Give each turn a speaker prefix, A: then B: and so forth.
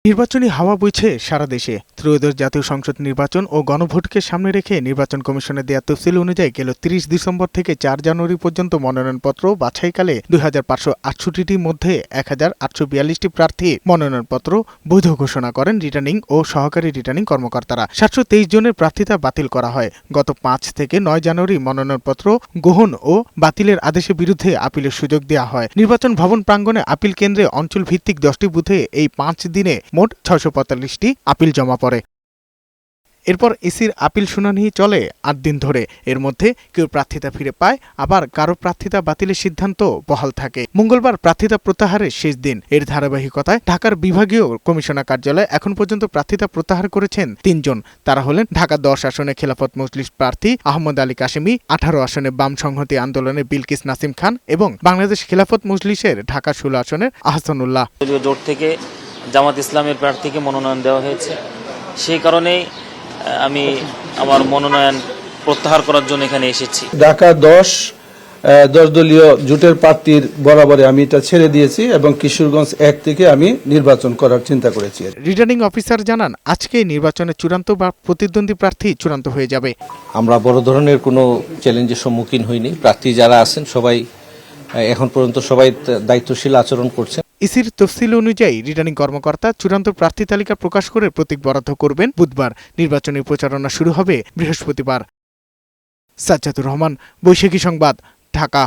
A: নির্বাচনী হাওয়া বইছে সারা দেশে। ত্রয়োদশ জাতীয় সংসদ নির্বাচন ও গণভোটকে সামনে রেখে নির্বাচন কমিশনের দেয়া তফসিল অনুযায়ী গেল ৩০ ডিসেম্বর থেকে ৪ জানুয়ারি পর্যন্ত মনোনয়নপত্র বাছাইকালে ২৫৬৮টির মধ্যে ১৮৪২টি প্রার্থী মনোনয়নপত্র বৈধ ঘোষণা করেন রিটার্নিং ও সহকারী রিটার্নিং কর্মকর্তারা। ৭২৩ জনের প্রার্থিতা বাতিল করা হয়। গত ৫ থেকে ৯ জানুয়ারি মনোনয়নপত্র গ্রহণ ও বাতিলের আদেশের বিরুদ্ধে আপিলের সুযোগ দেওয়া হয়। নির্বাচন ভবন প্রাঙ্গণে আপিল কেন্দ্রে অঞ্চল ভিত্তিক ১০টি বুথে এই ৫ দিনে মোট ৬৪৫টি আপিল জমা পড়ে। এরপর ইসির আপিল শুনানি চলে ৮ দিন ধরে। এর মধ্যে কেউ প্রার্থিতা ফিরে পায়, আবার কারো প্রার্থিতা বাতিলের সিদ্ধান্ত বহাল থাকে। মঙ্গলবার প্রার্থিতা প্রত্যাহারের শেষ দিন। এর ধারাবাহিকতায় ঢাকার বিভাগীয় কমিশনার কার্যালয়ে এখন পর্যন্ত প্রার্থিতা প্রত্যাহার করেছেন ৩ জন। তারা হলেন ঢাকা ১০ আসনে খেলাফত মজলিস প্রার্থী আহমদ আলী কাশেমি, ১৮ আসনে বাম সংহতি আন্দোলনের বিলকিস নাসিম খান এবং বাংলাদেশ খেলাফত মজলিসের ঢাকা ১৬ আসনের আহসানুল্লাহ।
B: জোট থেকে জামাত ইসলামের প্রার্থীকে মনোনয়ন দেওয়া হয়েছে। সেই কারণেই আমি আমার মনোনয়ন প্রত্যাহার করার জন্য এখানে এসেছি।
C: ঢাকা ১০ দলীয় জোটের প্রার্থীর বরাবরে আমি এটা ছেড়ে দিয়েছি এবং কিশোরগঞ্জ ১ থেকে আমি নির্বাচন করার চিন্তা করেছি।
A: রিটার্নিং অফিসার জানান, আজকে নির্বাচনে চূড়ান্ত বা প্রতিদ্বন্দ্বী প্রার্থী চূড়ান্ত হয়ে যাবে।
D: আমরা বড় ধরনের কোনো চ্যালেঞ্জের সম্মুখীন হইনি। প্রার্থী যারা আছেন সবাই এখন পর্যন্ত সবাই দায়িত্বশীল আচরণ করছে।
A: ইসির তফসিল অনুযায়ী রিটার্নিং কর্মকর্তা চূড়ান্ত প্রার্থী তালিকা প্রকাশ করে প্রতীক বরাদ্দ করবেন বুধবার। নির্বাচনী প্রচারণা শুরু হবে বৃহস্পতিবার। সাজ্জাদুর রহমান, বৈশাখী সংবাদ, ঢাকা।